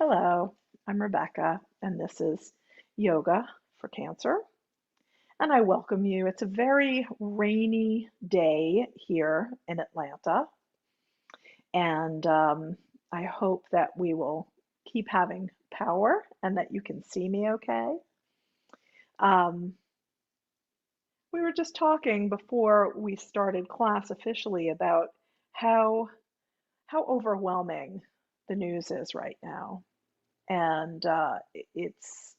Hello, I'm Rebecca, and this is Yoga for Cancer. And I welcome you. It's a very rainy day here in Atlanta, and I hope that we will keep having power and that you can see me okay. Um, we were just talking before we started class officially about how how overwhelming the news is right now, and it's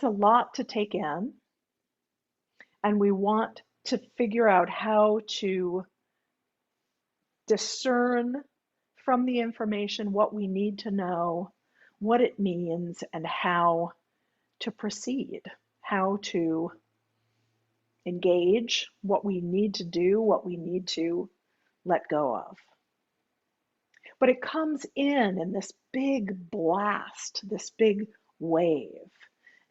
a lot to take in, and we want to figure out how to discern from the information what we need to know, what it means, and how to proceed, how to engage, what we need to do, what we need to let go of. But it comes in this big blast, this big wave,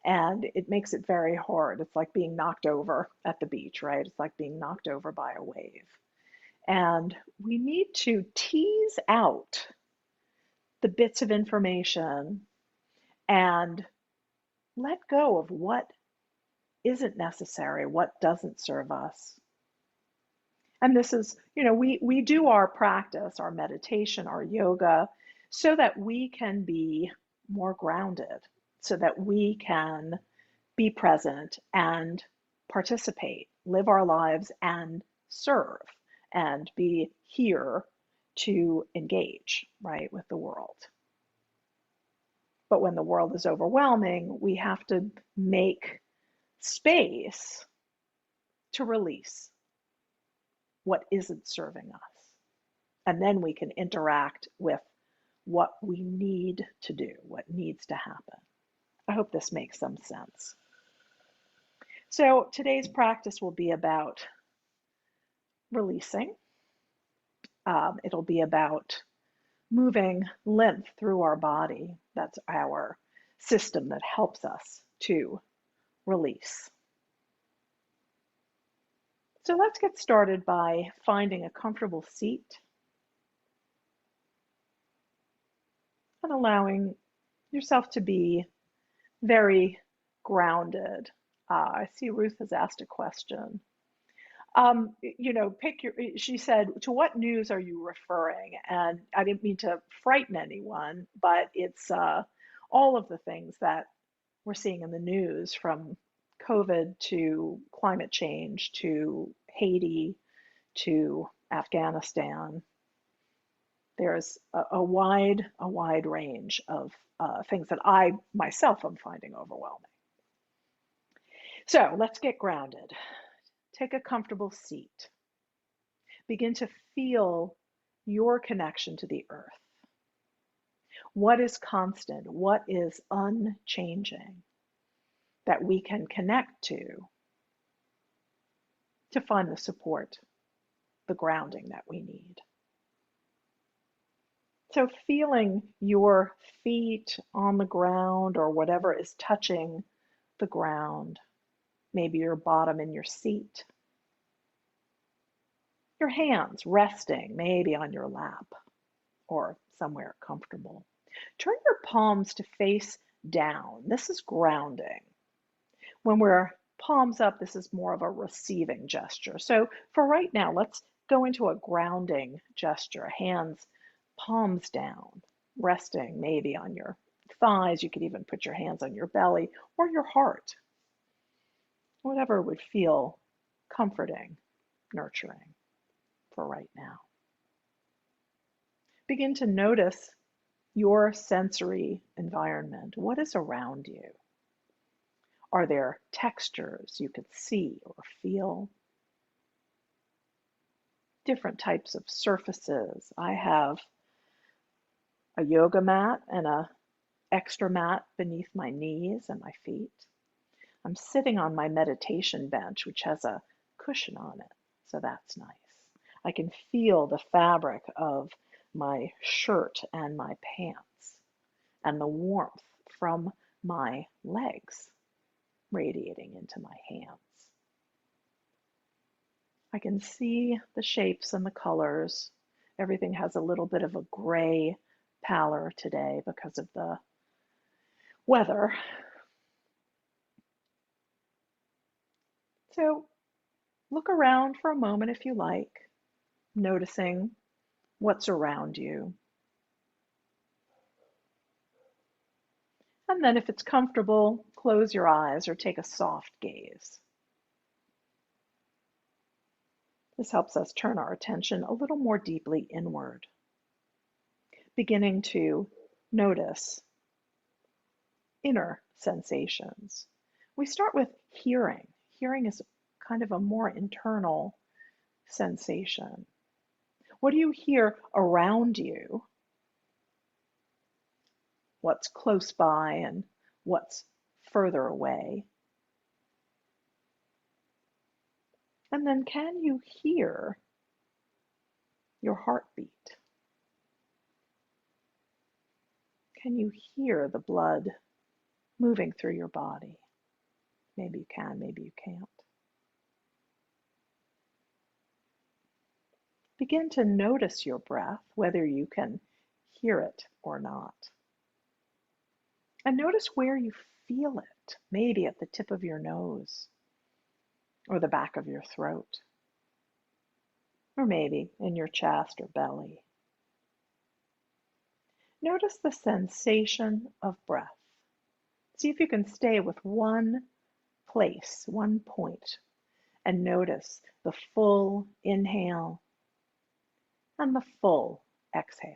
and it makes it very hard. It's like being knocked over at the beach, right? It's like being knocked over by a wave. And we need to tease out the bits of information and let go of what isn't necessary, what doesn't serve us. And this is, we do our practice, our meditation, our yoga, so that we can be more grounded, so that we can be present and participate, live our lives and serve and be here to engage, right, with the world. But when the world is overwhelming, we have to make space to release what isn't serving us. And then we can interact with what we need to do, what needs to happen. I hope this makes some sense. So today's practice will be about releasing. It'll be about moving lymph through our body. That's our system that helps us to release. So let's get started by finding a comfortable seat and allowing yourself to be very grounded. I see Ruth has asked a question. She said, to what news are you referring? And I didn't mean to frighten anyone, but it's all of the things that we're seeing in the news, from COVID to climate change to Haiti to Afghanistan. There's a wide range of things that I myself am finding overwhelming. So let's get grounded. Take a comfortable seat. Begin to feel your connection to the earth. What is constant? What is unchanging that we can connect to find the support, the grounding that we need? So feeling your feet on the ground or whatever is touching the ground, maybe your bottom in your seat, your hands resting maybe on your lap or somewhere comfortable. Turn your palms to face down. This is grounding. When we're palms up, this is more of a receiving gesture. So for right now, let's go into a grounding gesture. Hands, palms down, resting maybe on your thighs. You could even put your hands on your belly or your heart, whatever would feel comforting, nurturing for right now. Begin to notice your sensory environment. What is around you? Are there textures you could see or feel? Different types of surfaces. I have a yoga mat and a extra mat beneath my knees and my feet. I'm sitting on my meditation bench, which has a cushion on it, so that's nice. I can feel the fabric of my shirt and my pants and the warmth from my legs radiating into my hands. I can see the shapes and the colors. Everything has a little bit of a gray pallor today because of the weather. So look around for a moment if you like, noticing what's around you. And then if it's comfortable, close your eyes or take a soft gaze. This helps us turn our attention a little more deeply inward, beginning to notice inner sensations. We start with hearing. Hearing is kind of a more internal sensation. What do you hear around you? What's close by and what's further away? And then can you hear your heartbeat? Can you hear the blood moving through your body? Maybe you can, maybe you can't. Begin to notice your breath, whether you can hear it or not. And notice where you feel it, maybe at the tip of your nose or the back of your throat, or maybe in your chest or belly. Notice the sensation of breath. See if you can stay with one place, one point, and notice the full inhale and the full exhale.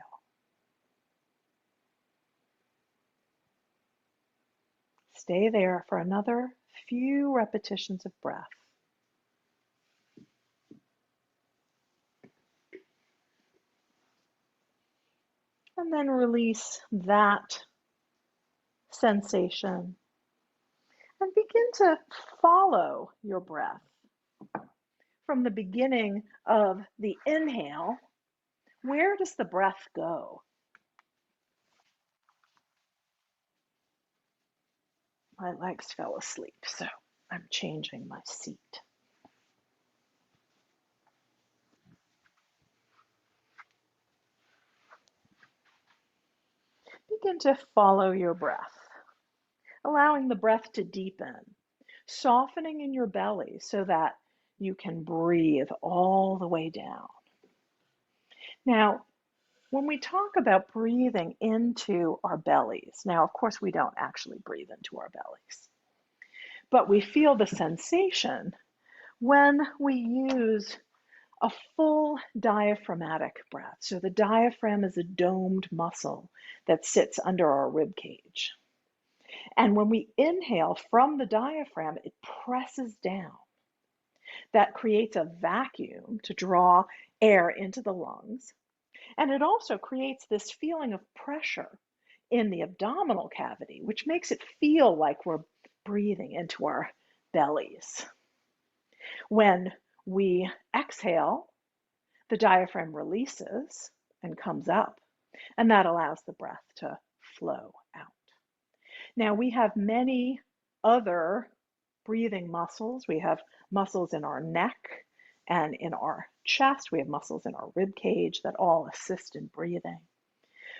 Stay there for another few repetitions of breath. And then release that sensation and begin to follow your breath from the beginning of the inhale. Where does the breath go? My legs fell asleep, so I'm changing my seat. Begin to follow your breath, allowing the breath to deepen, softening in your belly so that you can breathe all the way down. Now, when we talk about breathing into our bellies, now, of course, we don't actually breathe into our bellies, but we feel the sensation when we use a full diaphragmatic breath. So the diaphragm is a domed muscle that sits under our rib cage. And when we inhale from the diaphragm, it presses down. That creates a vacuum to draw air into the lungs. And it also creates this feeling of pressure in the abdominal cavity, which makes it feel like we're breathing into our bellies. When we exhale, the diaphragm releases and comes up, and that allows the breath to flow out. Now, we have many other breathing muscles. We have muscles in our neck and in our chest. We have muscles in our rib cage that all assist in breathing.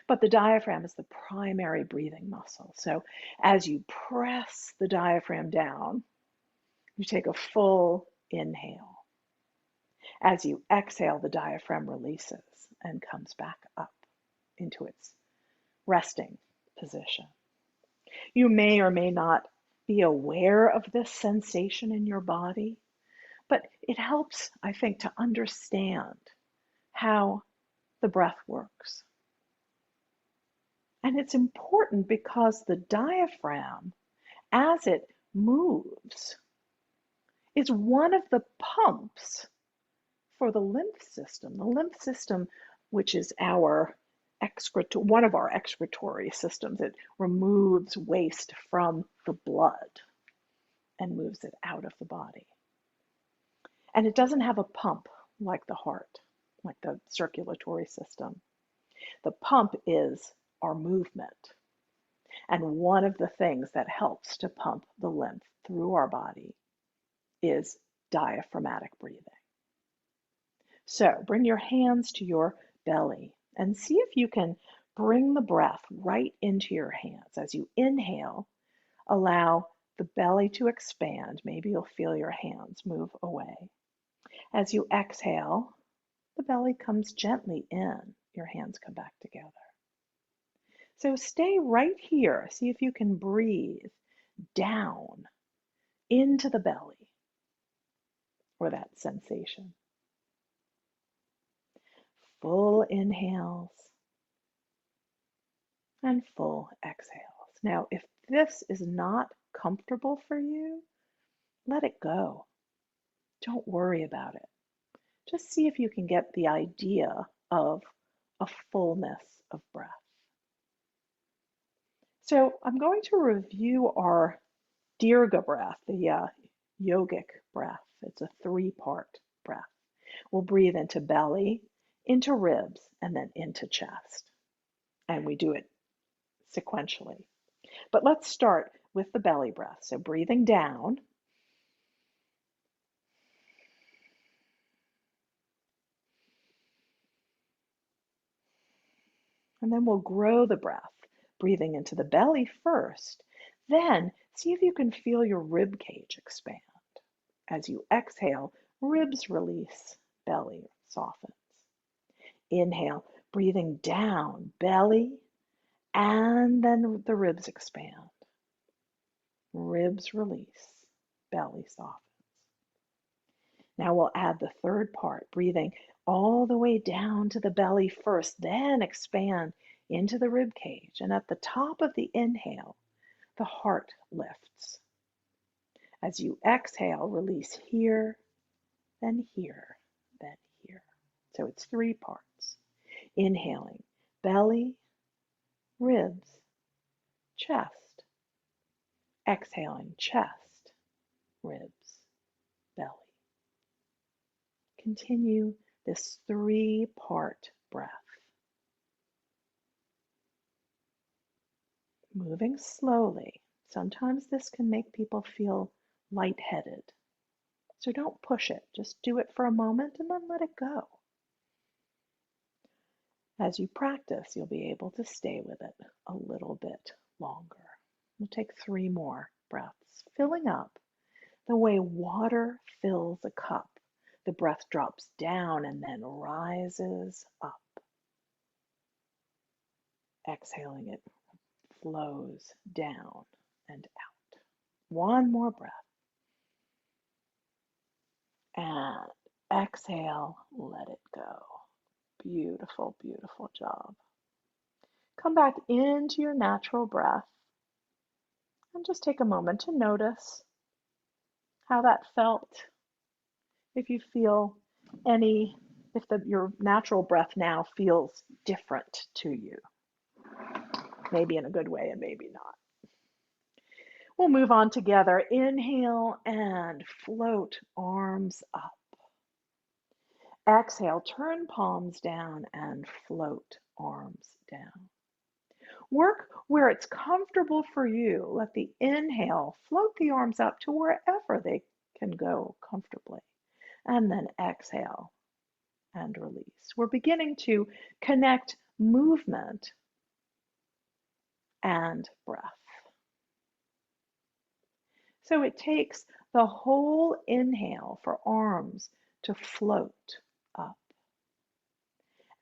But the diaphragm is the primary breathing muscle. So as you press the diaphragm down, you take a full inhale. As you exhale, the diaphragm releases and comes back up into its resting position. You may or may not be aware of this sensation in your body, but it helps, I think, to understand how the breath works. And it's important because the diaphragm, as it moves, is one of the pumps for the lymph system. The lymph system, which is one of our excretory systems, it removes waste from the blood and moves it out of the body. And it doesn't have a pump like the heart, like the circulatory system. The pump is our movement. And one of the things that helps to pump the lymph through our body is diaphragmatic breathing. So bring your hands to your belly and see if you can Bring the breath right into your hands. As you inhale, allow the belly to expand. Maybe you'll feel your hands move away. As you exhale, the belly comes gently in. Your hands come back together. So stay right here. See if you can breathe down into the belly or that sensation. Full inhales and full exhales. Now, if this is not comfortable for you, let it go. Don't worry about it. Just see if you can get the idea of a fullness of breath. So I'm going to review our Dirga breath, the yogic breath. It's a 3-part breath. We'll breathe into belly, into ribs, and then into chest. And we do it sequentially. But let's start with the belly breath. So breathing down. And then we'll grow the breath, breathing into the belly first. Then see if you can feel your rib cage expand. As you exhale, ribs release, belly softens. Inhale, breathing down, belly, and then the ribs expand. Ribs release, belly softens. Now we'll add the third part, breathing all the way down to the belly first, then expand into the rib cage. And at the top of the inhale, the heart lifts. As you exhale, release here, then here, then here. So it's 3 parts. Inhaling, belly, ribs, chest. Exhaling, chest, ribs, belly. Continue this 3-part breath. Moving slowly. Sometimes this can make people feel lightheaded. So don't push it. Just do it for a moment and then let it go. As you practice, you'll be able to stay with it a little bit longer. We'll take 3 more breaths, filling up the way water fills a cup. The breath drops down and then rises up. Exhaling, it flows down and out. 1 more breath. And exhale, let it go. Beautiful, beautiful job. Come back into your natural breath and just take a moment to notice how that felt. If you feel your natural breath now feels different to you, maybe in a good way and maybe not. We'll move on together. Inhale and float arms up. Exhale, turn palms down and float arms down. Work where it's comfortable for you. Let the inhale float the arms up to wherever they can go comfortably. And then exhale and release. We're beginning to connect movement and breath. So it takes the whole inhale for arms to float up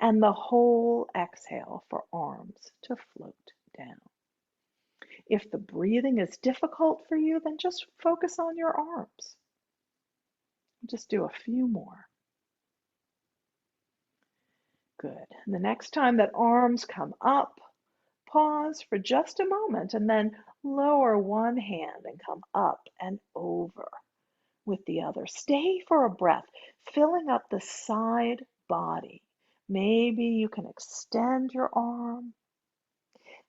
and the whole exhale for arms to float down. If the breathing is difficult for you, then just focus on your arms. Just do a few more. Good. And the next time that arms come up, pause for just a moment and then lower one hand and come up and over with the other. Stay for a breath, filling up the side body. Maybe you can extend your arm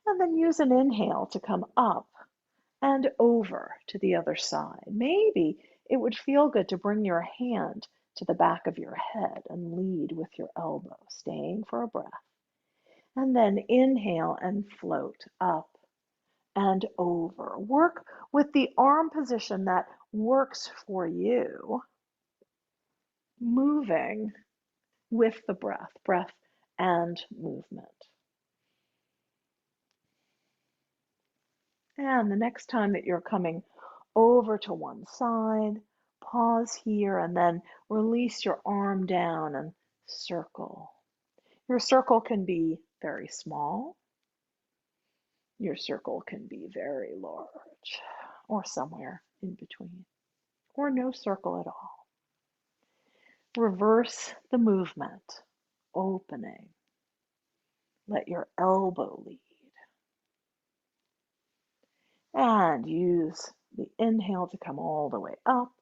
and then use an inhale to come up and over to the other side. Maybe it would feel good to bring your hand to the back of your head and lead with your elbow, staying for a breath. And then inhale and float up and over. Work with the arm position that works for you, moving with the breath and movement. And the next time that you're coming over to one side, pause here and then release your arm down and circle. Your circle can be very small. Your circle can be very large, or somewhere in between, or no circle at all. Reverse the movement, opening. Let your elbow lead. And use the inhale to come all the way up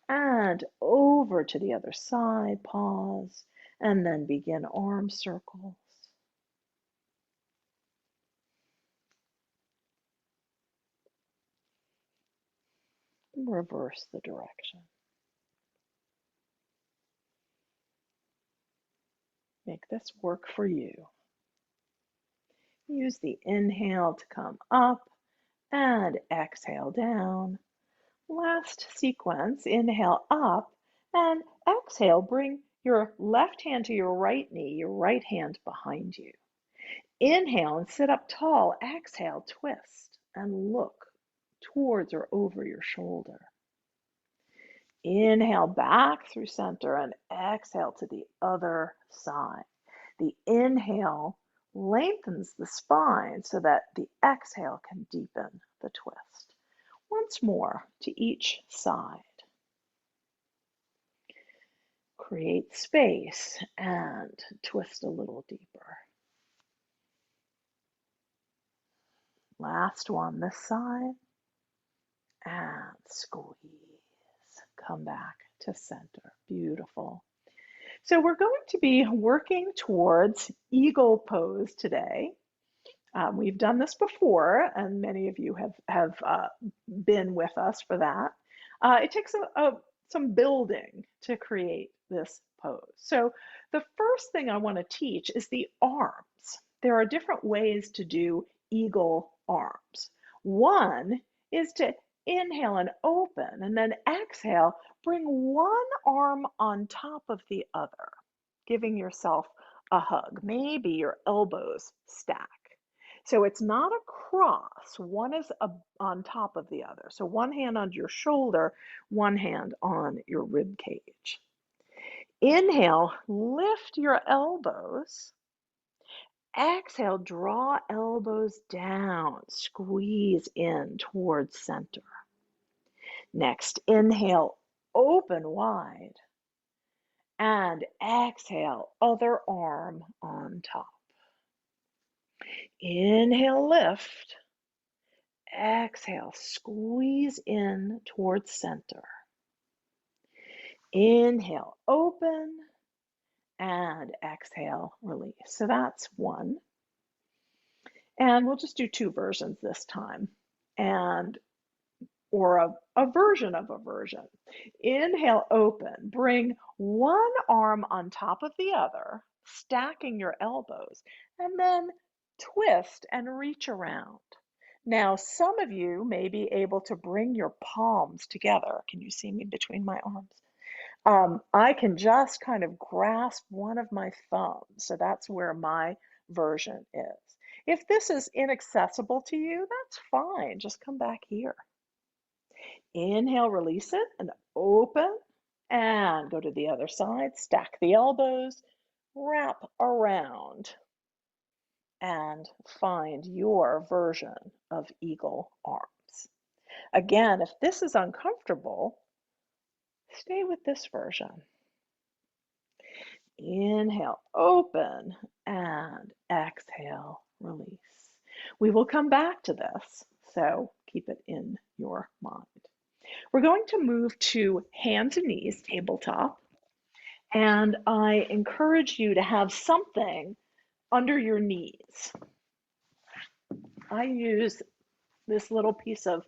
and over to the other side. Pause and then begin arm circles. Reverse the direction. Make this work for you. Use the inhale to come up and exhale down. Last sequence, inhale up and exhale. Bring your left hand to your right knee, your right hand behind you. Inhale and sit up tall. Exhale, twist and look towards or over your shoulder. Inhale back through center and exhale to the other side. The inhale lengthens the spine so that the exhale can deepen the twist. Once more to each side. Create space and twist a little deeper. Last one this side. And squeeze. Come back to center. Beautiful. So we're going to be working towards eagle pose today. We've done this before, and many of you have been with us for that. It takes some building to create this pose. So the first thing I want to teach is the arms. There are different ways to do eagle arms. One is to inhale and open, and then exhale, bring one arm on top of the other, giving yourself a hug. Maybe your elbows stack. So it's not a cross. One is on top of the other. So one hand on your shoulder, one hand on your rib cage. Inhale, lift your elbows. Exhale, draw elbows down, squeeze in towards center. Next, inhale, open wide. And exhale, other arm on top. Inhale, lift. Exhale, squeeze in towards center. Inhale, open. And exhale, release. So that's one. And we'll just do two versions this time. Or a version of a version. Inhale, open. Bring one arm on top of the other, stacking your elbows, and then twist and reach around. Now, some of you may be able to bring your palms together. Can you see me between my arms? I can just kind of grasp one of my thumbs. So that's where my version is. If this is inaccessible to you, that's fine. Just come back here. Inhale, release it and open and go to the other side. Stack the elbows, wrap around and find your version of eagle arms. Again, if this is uncomfortable, stay with this version. Inhale, open and exhale, release. We will come back to this, so keep it in your mind. We're going to move to hands and knees, tabletop, and I encourage you to have something under your knees. I use this little piece of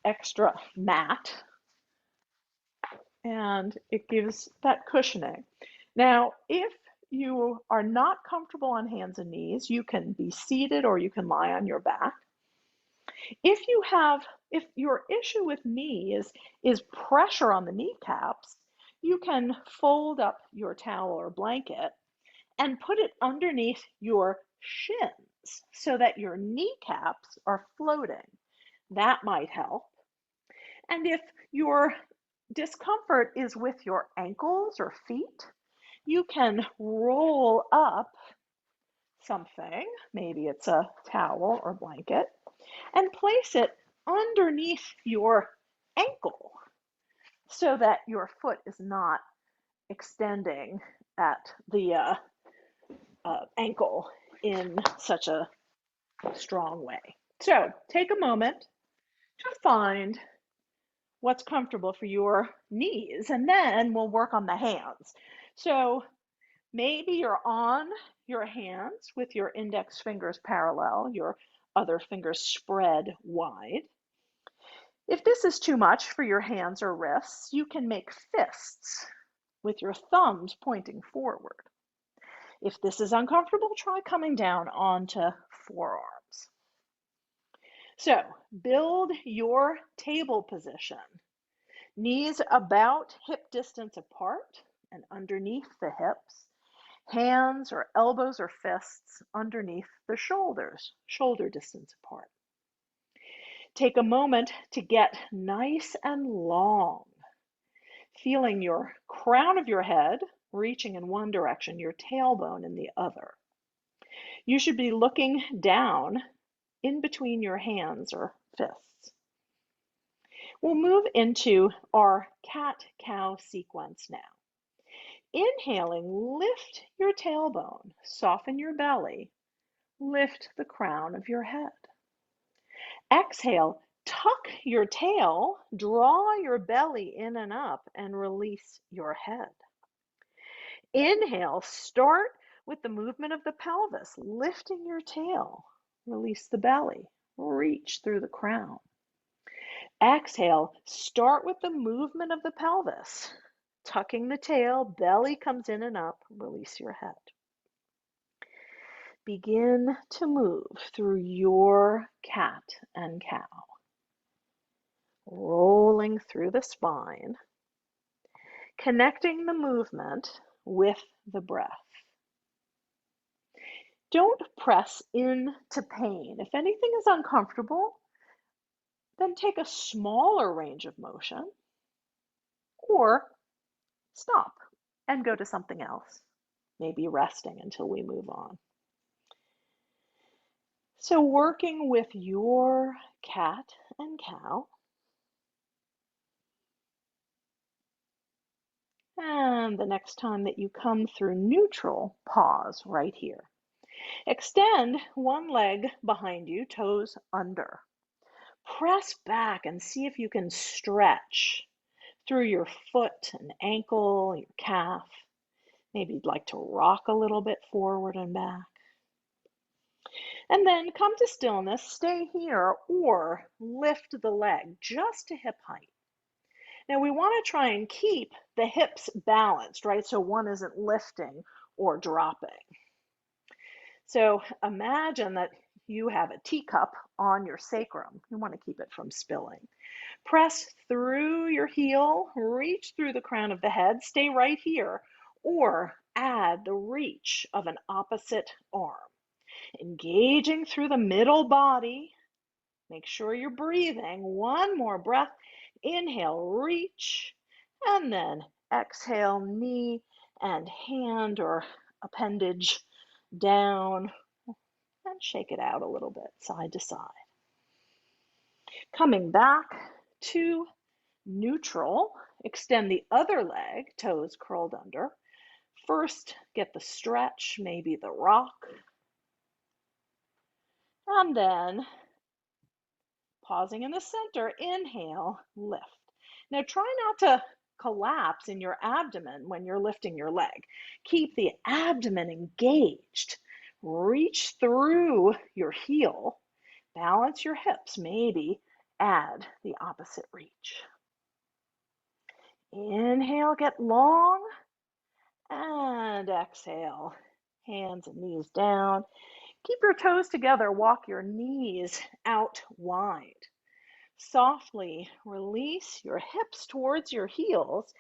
extra mat, and it gives that cushioning. Now, if you are not comfortable on hands and knees, you can be seated or you can lie on your back. If your issue with knees is pressure on the kneecaps, you can fold up your towel or blanket and put it underneath your shins so that your kneecaps are floating. That might help. And if your discomfort is with your ankles or feet, you can roll up something, maybe it's a towel or blanket, and place it underneath your ankle so that your foot is not extending at the ankle in such a strong way. So take a moment to find what's comfortable for your knees, and then we'll work on the hands. So maybe you're on your hands with your index fingers parallel, your other fingers spread wide. If this is too much for your hands or wrists, you can make fists with your thumbs pointing forward. If this is uncomfortable, try coming down onto forearms. So build your table position. Knees about hip distance apart and underneath the hips. Hands or elbows or fists underneath the shoulders, shoulder distance apart. Take a moment to get nice and long, feeling your crown of your head reaching in one direction, your tailbone in the other. You should be looking down in between your hands or fists. We'll move into our cat-cow sequence now. Inhaling, lift your tailbone, soften your belly, lift the crown of your head. Exhale, tuck your tail, draw your belly in and up, and release your head. Inhale, start with the movement of the pelvis, lifting your tail, release the belly, reach through the crown. Exhale, start with the movement of the pelvis, tucking the tail, belly comes in and up, release your head. Begin to move through your cat and cow, rolling through the spine, connecting the movement with the breath. Don't press into pain. If anything is uncomfortable, then take a smaller range of motion or stop and go to something else, maybe resting until we move on. So working with your cat and cow, and the next time that you come through neutral, pause right here. Extend one leg behind you, toes under. Press back and see if you can stretch through your foot and ankle, your calf. Maybe you'd like to rock a little bit forward and back. And then come to stillness, stay here, or lift the leg just to hip height. Now we want to try and keep the hips balanced, right? So one isn't lifting or dropping. So imagine that you have a teacup on your sacrum. You want to keep it from spilling. Press through your heel, reach through the crown of the head, stay right here, or add the reach of an opposite arm. Engaging through the middle body. Make sure you're breathing. One more breath. Inhale, reach, and then exhale, knee and hand or appendage down, and shake it out a little bit, side to side. Coming back to neutral, extend the other leg, toes curled under. First, get the stretch, maybe the rock, and then pausing in the center, inhale, lift. Now try not to collapse in your abdomen when you're lifting your leg. Keep the abdomen engaged. Reach through your heel, balance your hips, maybe add the opposite reach. Inhale, get long, and exhale, hands and knees down. Keep your toes together, walk your knees out wide. Softly release your hips towards your heels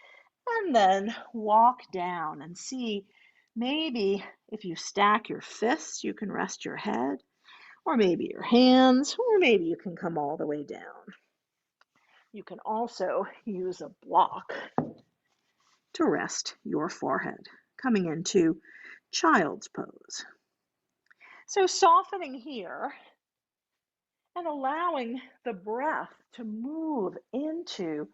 and then walk down and see maybe if you stack your fists, you can rest your head, or maybe your hands, or maybe you can come all the way down. You can also use a block to rest your forehead, coming into child's pose. So softening here and allowing the breath to move into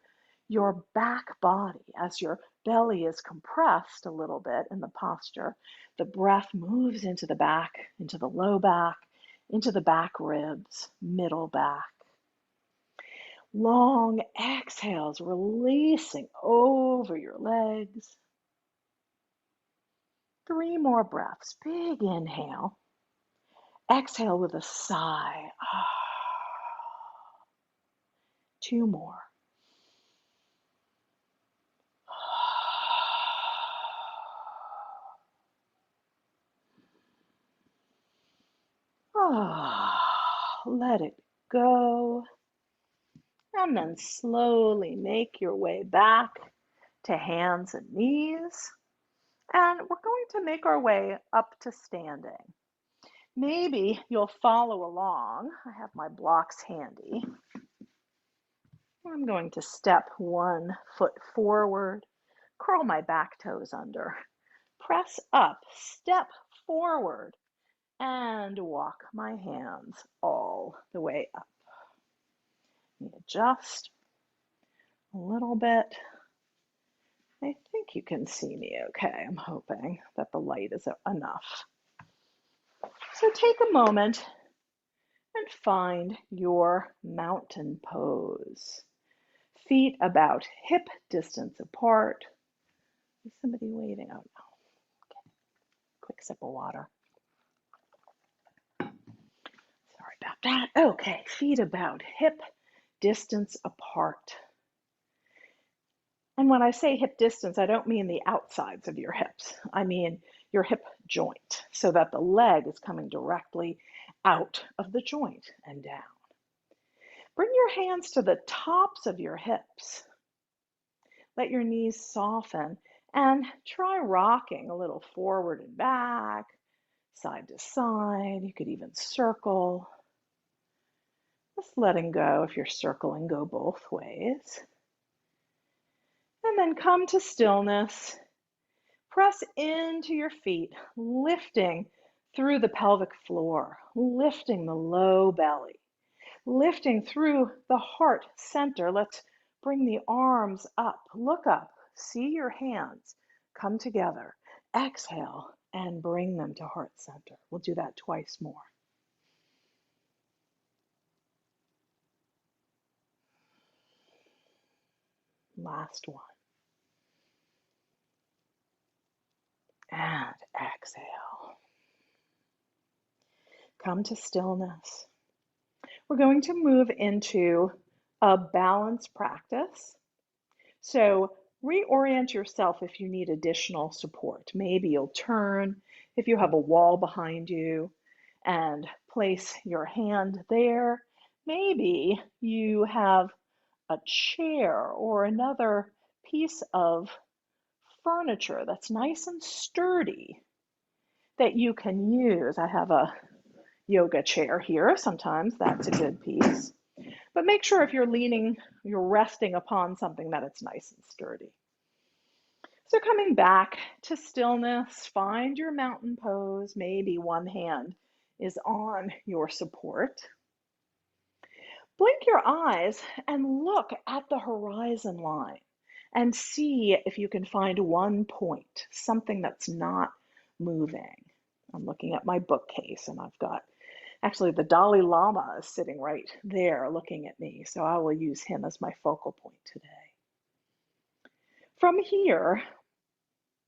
your back body as your belly is compressed a little bit in the posture. The breath moves into the back, into the low back, into the back ribs, middle back. Long exhales, releasing over your legs. 3 more breaths. Big inhale. Exhale with a sigh. 2 more. Let it go. And then slowly make your way back to hands and knees. And we're going to make our way up to standing. Maybe you'll follow along. I have my blocks handy. I'm going to step 1 foot forward, curl my back toes under, press up, step forward, and walk my hands all the way up. Let me adjust a little bit. I think you can see me okay. I'm hoping that the light is enough. So take a moment and find your mountain pose. Feet about hip distance apart. Is somebody waiting? Oh no. Okay. Quick sip of water. Sorry about that. Okay, feet about hip distance apart. And when I say hip distance, I don't mean the outsides of your hips. I mean your hip joint, so that the leg is coming directly out of the joint and down. Bring your hands to the tops of your hips. Let your knees soften and try rocking a little forward and back, side to side. You could even circle. Just letting go. If you're circling, go both ways. And then come to stillness. Press into your feet, lifting through the pelvic floor, lifting the low belly, lifting through the heart center. Let's bring the arms up. Look up. See your hands come together. Exhale and bring them to heart center. We'll do that twice more. Last one. And exhale. Come to stillness. We're going to move into a balance practice. So reorient yourself if you need additional support. Maybe you'll turn if you have a wall behind you and place your hand there. Maybe you have a chair or another piece of furniture that's nice and sturdy that you can use. I have a yoga chair here. Sometimes that's a good piece. But make sure if you're resting upon something that it's nice and sturdy. So coming back to stillness, find your mountain pose. Maybe one hand is on your support. Blink your eyes and look at the horizon line and see if you can find one point, something that's not moving. I'm looking at my bookcase and I've got actually the Dalai Lama is sitting right there looking at me, so I will use him as my focal point today. From here,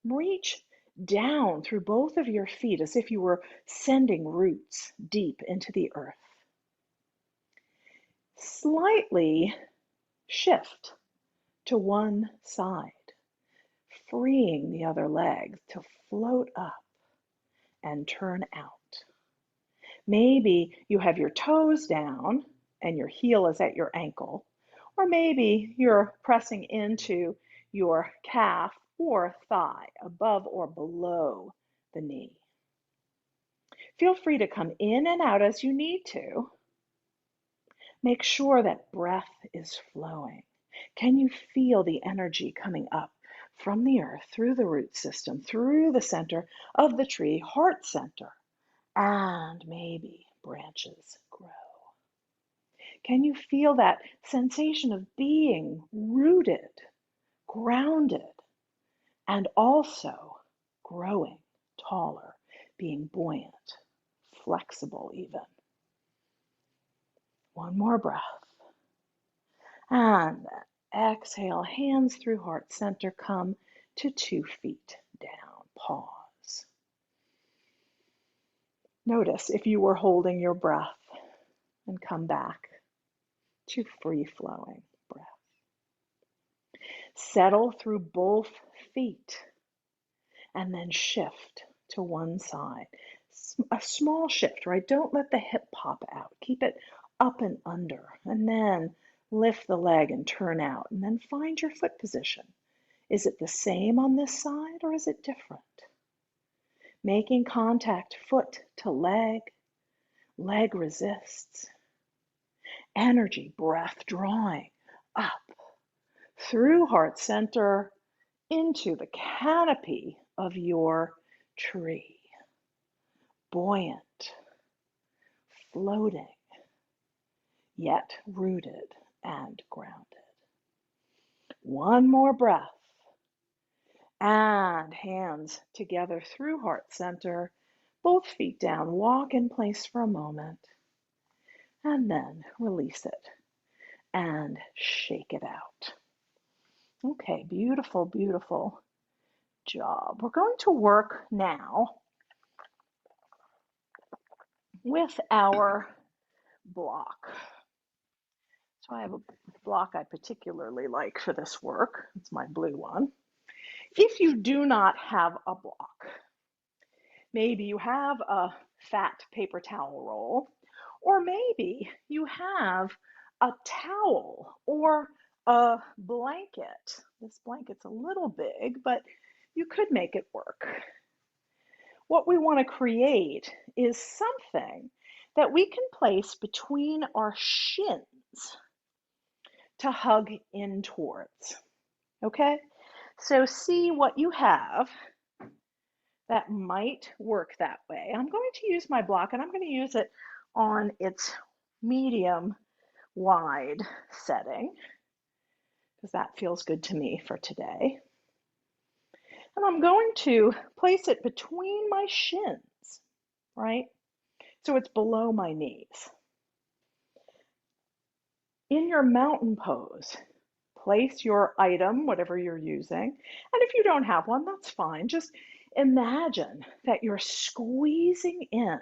reach down through both of your feet as if you were sending roots deep into the earth. Slightly shift to one side, freeing the other leg to float up and turn out. Maybe you have your toes down and your heel is at your ankle, or maybe you're pressing into your calf or thigh, above or below the knee. Feel free to come in and out as you need to. Make sure that breath is flowing. Can you feel the energy coming up from the earth, through the root system, through the center of the tree, heart center, and maybe branches grow? Can you feel that sensation of being rooted, grounded, and also growing taller, being buoyant, flexible even? One more breath. And exhale, hands through heart center, come to 2 feet down. Pause. Notice if you were holding your breath and come back to free flowing breath. Settle through both feet and then shift to one side. A small shift, right? Don't let the hip pop out. Keep it up and under, and then lift the leg and turn out, and then find your foot position. Is it the same on this side or is it different? Making contact, foot to leg, leg resists. Energy, breath drawing up through heart center into the canopy of your tree. Buoyant, floating, yet rooted and grounded. One more breath. And hands together through heart center, both feet down. Walk in place for a moment. And then release it and shake it out. Okay, beautiful, beautiful job. We're going to work now with our block. So I have a block I particularly like for this work. It's my blue one. If you do not have a block, maybe you have a fat paper towel roll, or maybe you have a towel or a blanket. This blanket's a little big, but you could make it work. What we want to create is something that we can place between our shins to hug in towards. Okay? So see what you have that might work that way. I'm going to use my block, and I'm going to use it on its medium wide setting because that feels good to me for today. And I'm going to place it between my shins, right? So it's below my knees. In your mountain pose, place your item, whatever you're using. And if you don't have one, that's fine. Just imagine that you're squeezing in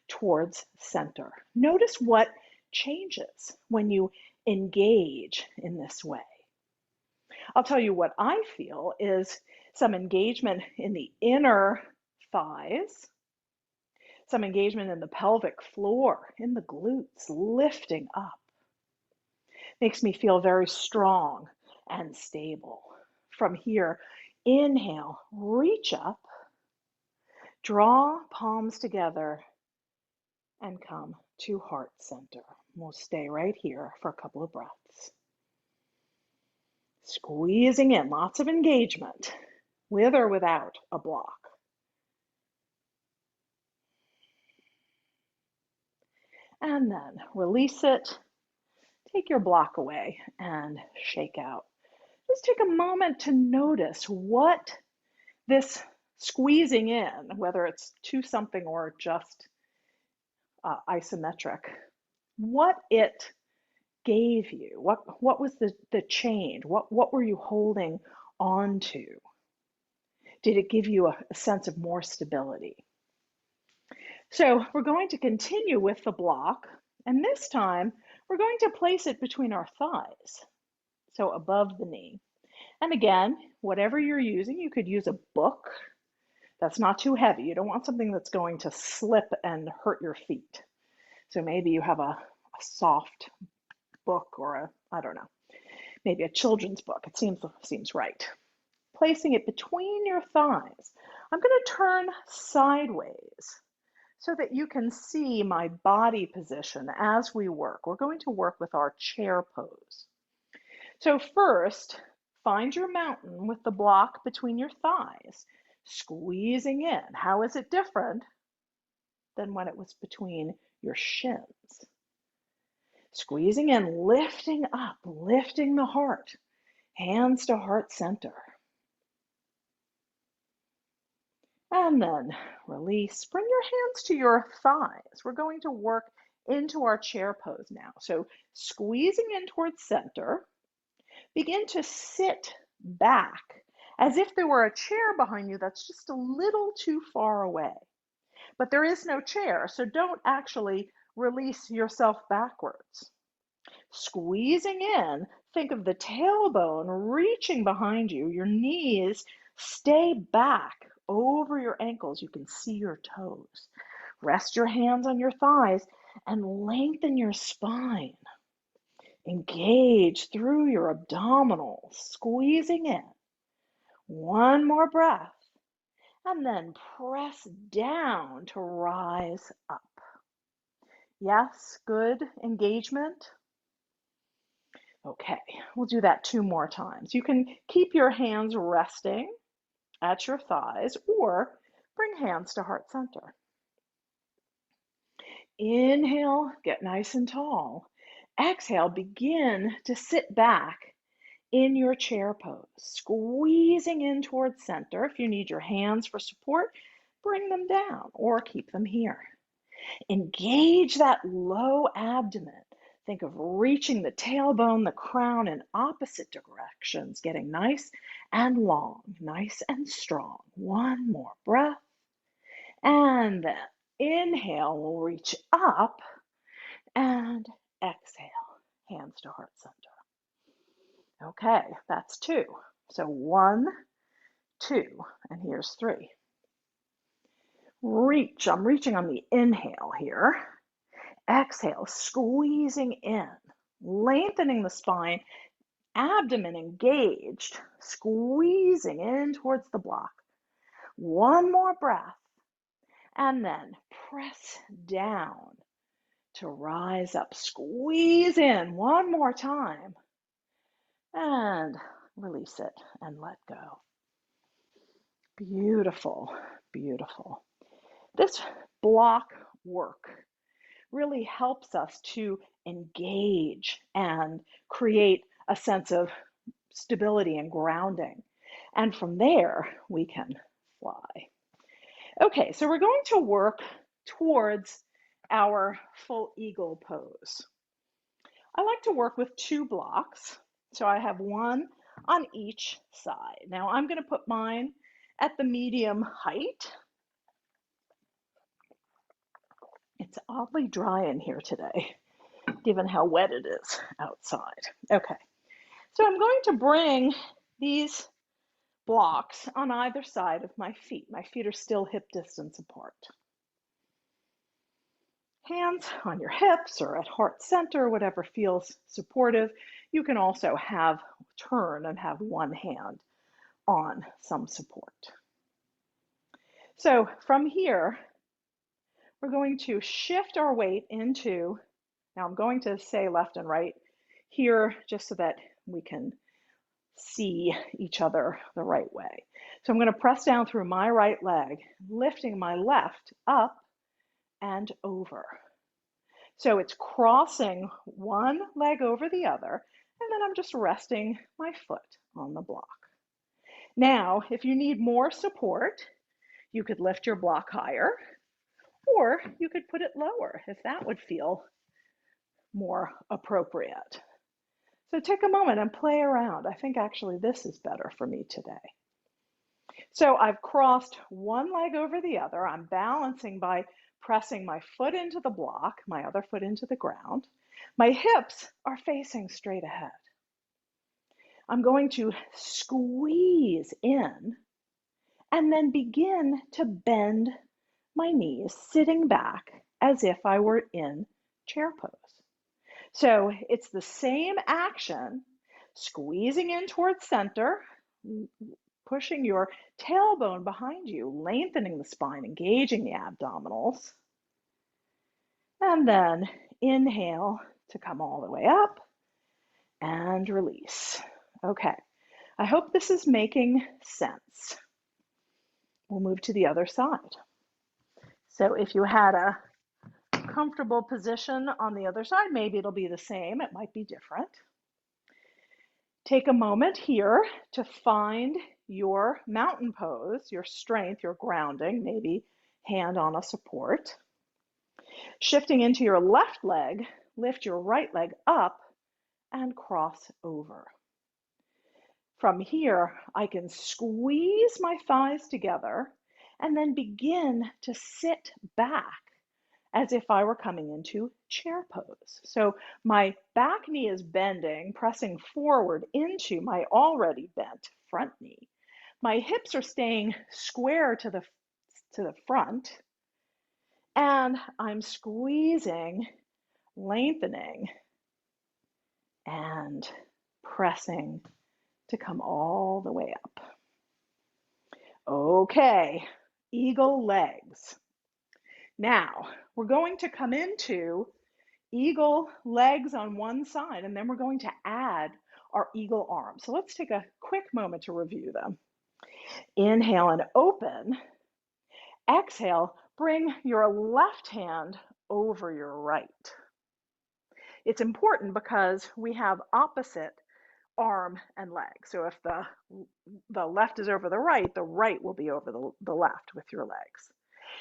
towards center. Notice what changes when you engage in this way. I'll tell you what I feel is some engagement in the inner thighs, some engagement in the pelvic floor, in the glutes, lifting up. Makes me feel very strong and stable. From here, inhale, reach up, draw palms together, and come to heart center. We'll stay right here for a couple of breaths. Squeezing in, lots of engagement, with or without a block. And then release it. Take your block away and shake out. Just take a moment to notice what this squeezing in, whether it's to something or just isometric, what it gave you. What was the change? What were you holding on to? Did it give you a sense of more stability? So we're going to continue with the block, and this time we're going to place it between our thighs, so above the knee. And again, whatever you're using, you could use a book that's not too heavy. You don't want something that's going to slip and hurt your feet. So maybe you have a soft book or I don't know, maybe a children's book. It seems right. Placing it between your thighs. I'm going to turn sideways so that you can see my body position as we work. We're going to work with our chair pose. So first, find your mountain with the block between your thighs, squeezing in. How is it different than when it was between your shins? Squeezing in, lifting up, lifting the heart, hands to heart center. And then release. Bring your hands to your thighs. We're going to work into our chair pose now. So squeezing in towards center, begin to sit back as if there were a chair behind you that's just a little too far away. But there is no chair, so don't actually release yourself backwards. Squeezing in, think of the tailbone reaching behind you. Your knees stay back over your ankles. You can see your toes. Rest your hands on your thighs and lengthen your spine. Engage through your abdominals, squeezing in. One more breath, and then press down to rise up. Yes, good engagement. Okay, we'll do that 2 more times. You can keep your hands resting at your thighs or bring hands to heart center. Inhale, get nice and tall. Exhale, begin to sit back in your chair pose, squeezing in towards center. If you need your hands for support, bring them down or keep them here. Engage that low abdomen. Think of reaching the tailbone, the crown in opposite directions, getting nice and long, nice and strong. One more breath. And then inhale, we'll reach up and exhale, hands to heart center. Okay, that's 2. So 1, 2, and here's 3. Reach, I'm reaching on the inhale here. Exhale, squeezing in, lengthening the spine, abdomen engaged, squeezing in towards the block. One more breath, and then press down to rise up. Squeeze in one more time, and release it and let go. Beautiful, beautiful. This block work really helps us to engage and create a sense of stability and grounding. And from there, we can fly. Okay, so we're going to work towards our full eagle pose. I like to work with 2 blocks. So I have one on each side. Now I'm going to put mine at the medium height. It's oddly dry in here today, given how wet it is outside. Okay, so I'm going to bring these blocks on either side of my feet. My feet are still hip distance apart. Hands on your hips or at heart center, whatever feels supportive. You can also turn and have one hand on some support. So from here, we're going to shift our weight into, now I'm going to say left and right here just so that we can see each other the right way. So I'm going to press down through my right leg, lifting my left up and over. So it's crossing one leg over the other, and then I'm just resting my foot on the block. Now, if you need more support, you could lift your block higher, or you could put it lower if that would feel more appropriate. So take a moment and play around. I think actually this is better for me today. So I've crossed one leg over the other. I'm balancing by pressing my foot into the block, my other foot into the ground. My hips are facing straight ahead. I'm going to squeeze in and then begin to bend my knees, sitting back as if I were in chair pose. So it's the same action, squeezing in towards center, pushing your tailbone behind you, lengthening the spine, engaging the abdominals. And then inhale to come all the way up and release. Okay, I hope this is making sense. We'll move to the other side. So if you had a comfortable position on the other side, maybe it'll be the same, it might be different. Take a moment here to find your mountain pose, your strength, your grounding, maybe hand on a support. Shifting into your left leg, lift your right leg up and cross over. From here, I can squeeze my thighs together and then begin to sit back as if I were coming into chair pose. So my back knee is bending, pressing forward into my already bent front knee. My hips are staying square to the front, and I'm squeezing, lengthening, and pressing to come all the way up. Okay, eagle legs. Now, we're going to come into eagle legs on one side, and then we're going to add our eagle arms. So let's take a quick moment to review them. Inhale and open. Exhale, bring your left hand over your right. It's important because we have opposite arm and leg. So if the left is over the right will be over the left with your legs.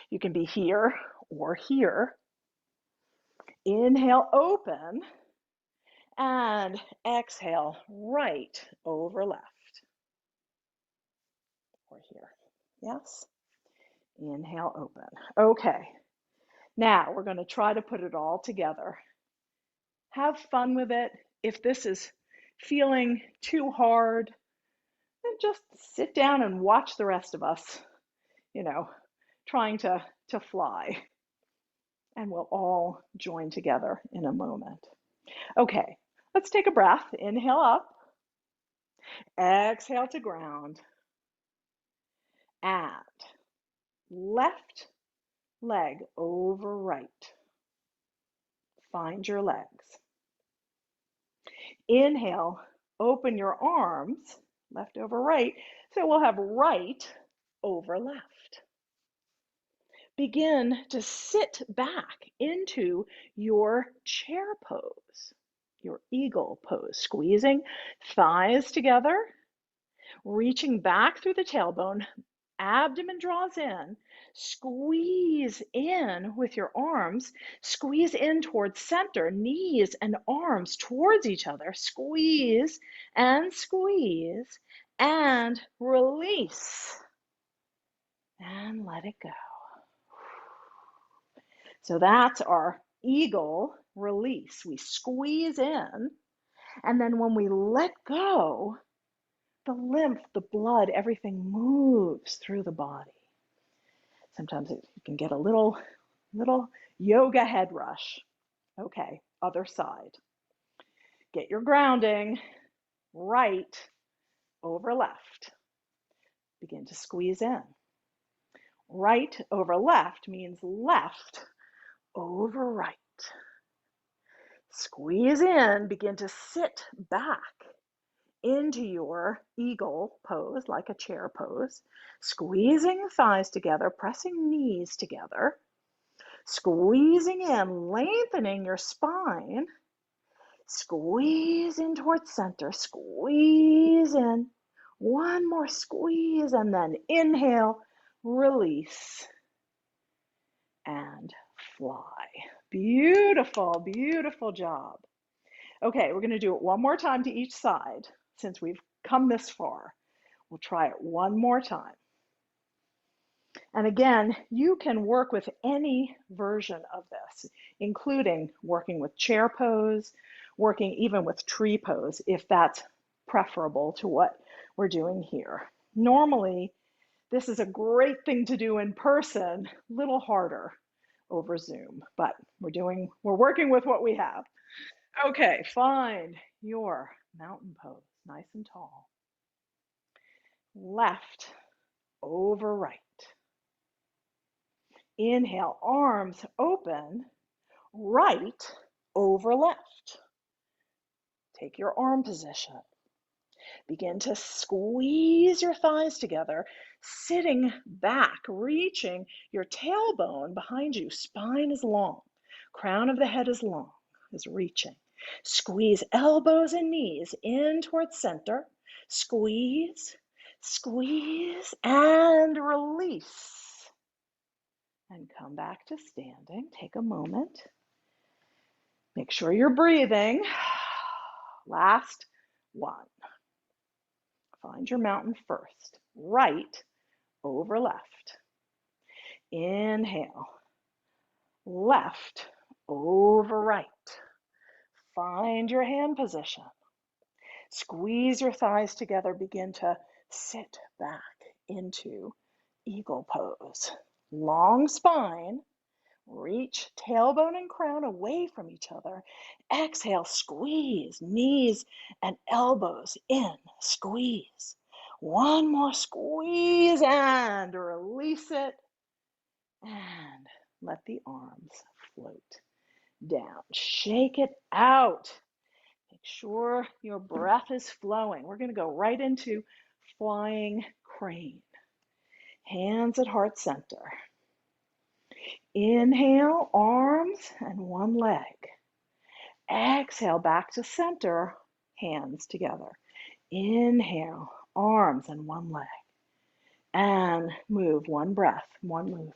You can be here or here. Inhale, open, and exhale, right over left, or here. Yes? Inhale, open. Okay, now we're going to try to put it all together. Have fun with it. If this is feeling too hard, then just sit down and watch the rest of us, trying to fly. And we'll all join together in a moment. Okay, let's take a breath. Inhale up. Exhale to ground. And left leg over right. Find your legs. Inhale, open your arms, left over right. So we'll have right over left. Begin to sit back into your chair pose, your eagle pose, squeezing thighs together, reaching back through the tailbone, abdomen draws in, squeeze in with your arms, squeeze in towards center, knees and arms towards each other, squeeze, and release, and let it go. So that's our eagle release. We squeeze in, and then when we let go, the lymph, the blood, everything moves through the body. Sometimes you can get a little yoga head rush. Okay, other side. Get your grounding, right over left. Begin to squeeze in. Right over left means left over right. Squeeze in, begin to sit back into your eagle pose, like a chair pose, squeezing thighs together, pressing knees together, squeezing in, lengthening your spine, squeeze in towards center, squeeze in, one more squeeze, and then inhale, release, and fly. Beautiful, beautiful job. Okay, we're going to do it one more time to each side since we've come this far. We'll try it one more time. And again, you can work with any version of this, including working with chair pose, working even with tree pose, if that's preferable to what we're doing here. Normally, this is a great thing to do in person, a little harder over Zoom, but we're working with what we have. Okay, find your mountain pose, nice and tall. Left over right. Inhale, arms open, right over left. Take your arm position. Begin to squeeze your thighs together, sitting back, reaching your tailbone behind you. Spine is long. Crown of the head is long, is reaching. Squeeze elbows and knees in towards center. Squeeze, squeeze, and release. And come back to standing. Take a moment. Make sure you're breathing. Last one. Find your mountain first. Right over left. Inhale. Left over right. Find your hand position. Squeeze your thighs together. Begin to sit back into eagle pose. Long spine. Reach tailbone and crown away from each other. Exhale, squeeze knees and elbows in. Squeeze. One more squeeze and release it. And let the arms float down. Shake it out. Make sure your breath is flowing. We're going to go right into flying crane. Hands at heart center. Inhale, arms and one leg. Exhale, back to center, hands together. Inhale, arms and one leg. And move, one breath, one movement.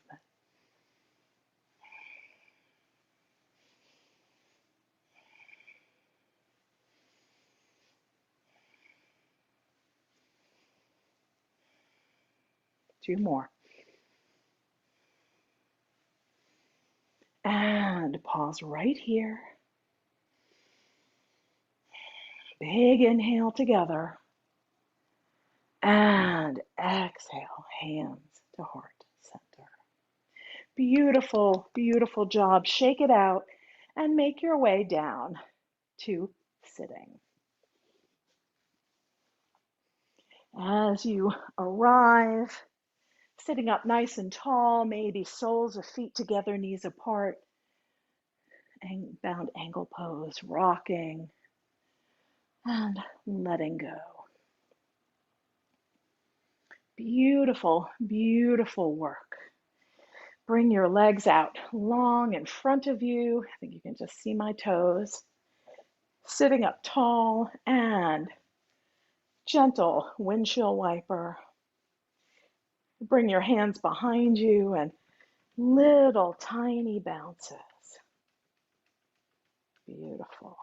Two more. And pause right here. Big inhale together. And exhale, hands to heart center. Beautiful, beautiful job. Shake it out and make your way down to sitting. As you arrive, sitting up nice and tall, maybe soles of feet together, knees apart, and bound angle pose, rocking and letting go. Beautiful, beautiful work. Bring your legs out long in front of you. I think you can just see my toes. Sitting up tall and gentle windshield wiper. Bring your hands behind you and little tiny bounces. Beautiful.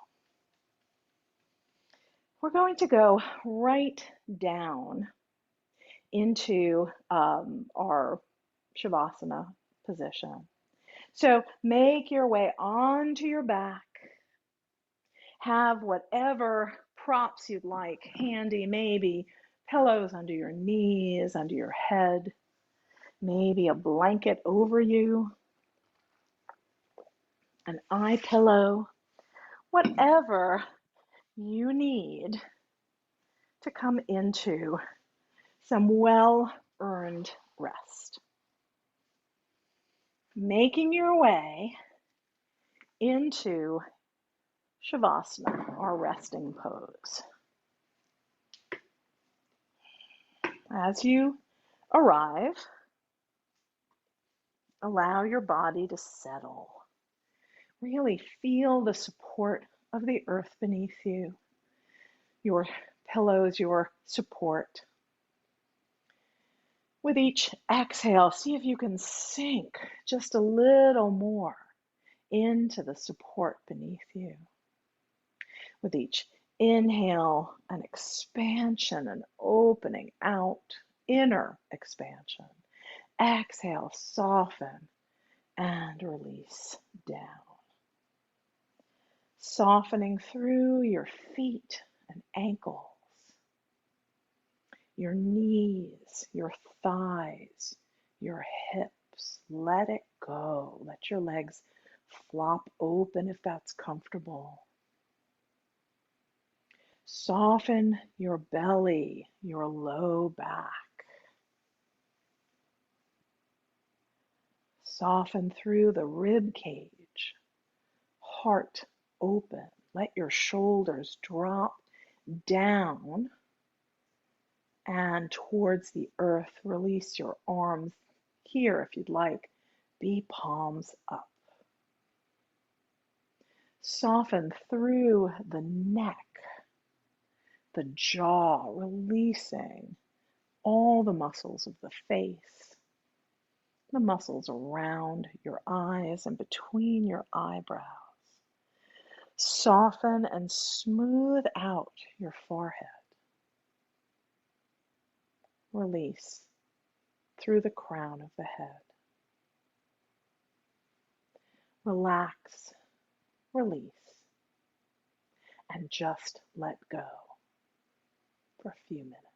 We're going to go right down into our Shavasana position. So make your way onto your back. Have whatever props you'd like handy, maybe pillows under your knees, under your head, maybe a blanket over you, an eye pillow, whatever you need to come into some well-earned rest. Making your way into Shavasana, our resting pose. As you arrive, allow your body to settle. Really feel the support of the earth beneath you, your pillows, your support. With each exhale, see if you can sink just a little more into the support beneath you. With each inhale, an expansion, an opening out, inner expansion. Exhale, soften and release down. Softening through your feet and ankles, your knees, your thighs, your hips. Let it go. Let your legs flop open if that's comfortable. Soften your belly, your low back. Soften through the rib cage, heart open. Let your shoulders drop down and towards the earth. Release your arms here if you'd like. Be palms up. Soften through the neck, the jaw, releasing all the muscles of the face, the muscles around your eyes and between your eyebrows. Soften and smooth out your forehead. Release through the crown of the head. Relax, release, and just let go for a few minutes.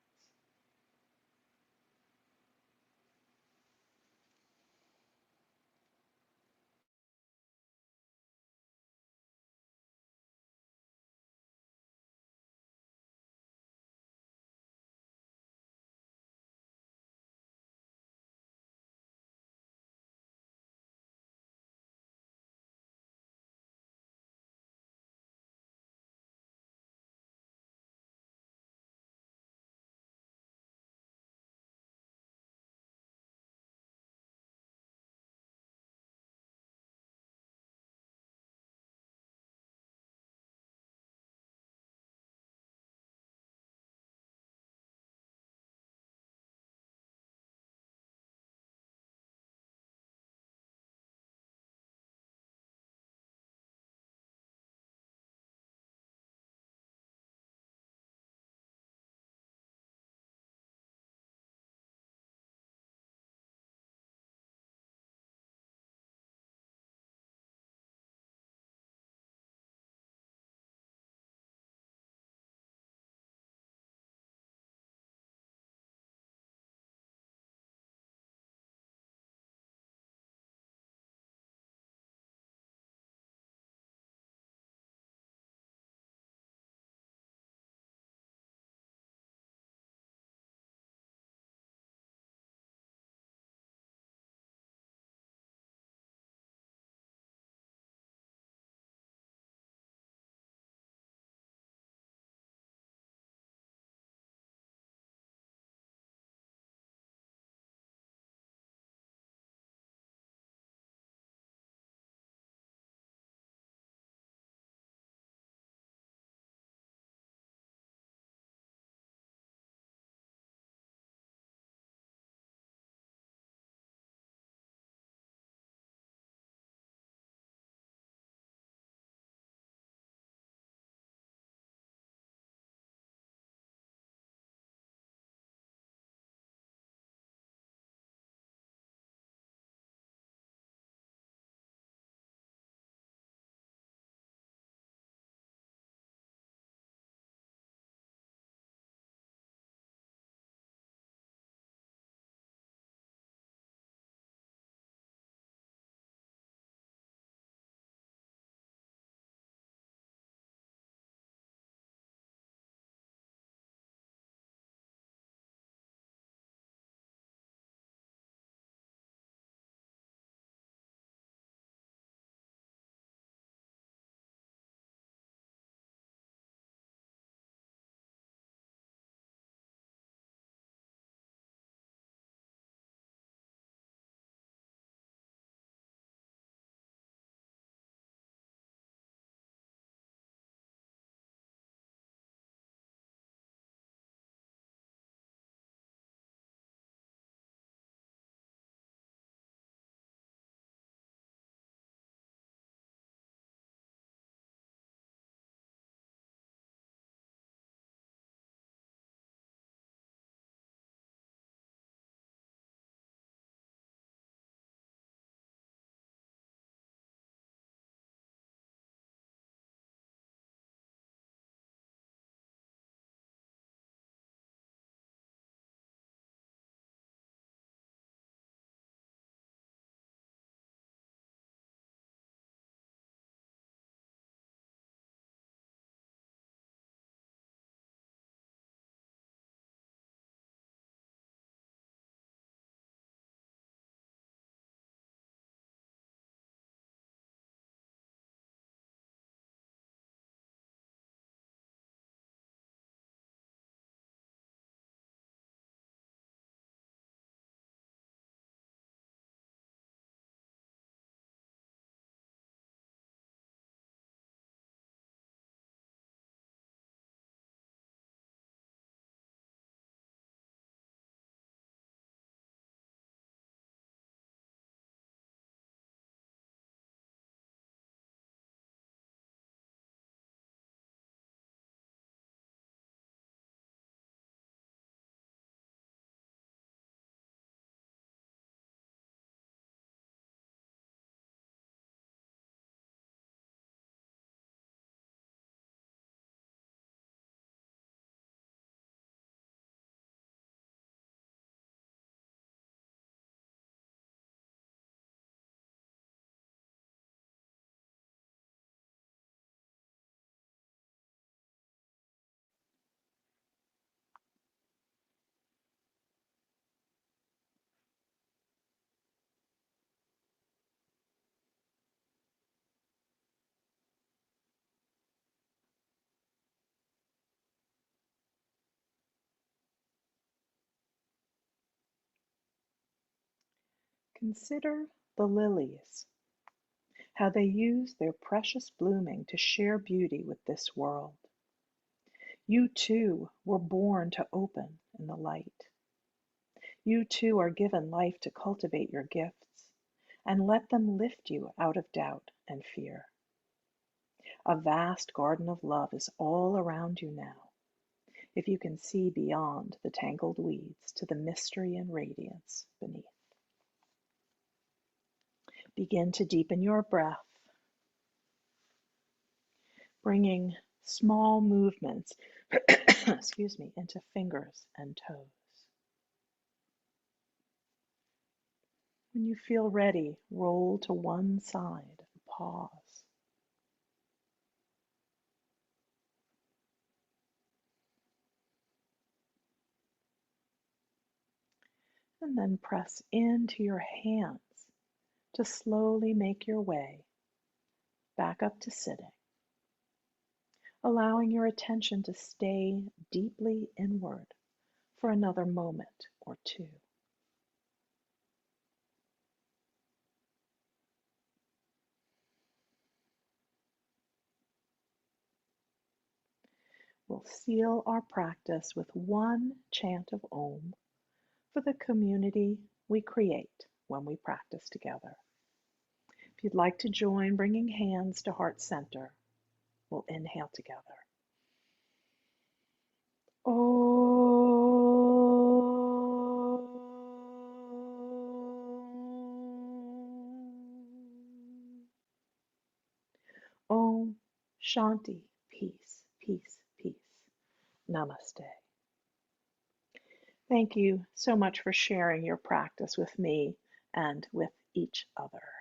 Consider the lilies, how they use their precious blooming to share beauty with this world. You too were born to open in the light. You too are given life to cultivate your gifts and let them lift you out of doubt and fear. A vast garden of love is all around you now, if you can see beyond the tangled weeds to the mystery and radiance beneath. Begin to deepen your breath, bringing small movements excuse me, into fingers and toes. When you feel ready, roll to one side and pause. And then press into your hands to slowly make your way back up to sitting, allowing your attention to stay deeply inward for another moment or two. We'll seal our practice with one chant of Om for the community we create when we practice together. If you'd like to join bringing hands to heart center, we'll inhale together. Om Shanti, peace, peace, peace. Namaste. Thank you so much for sharing your practice with me and with each other.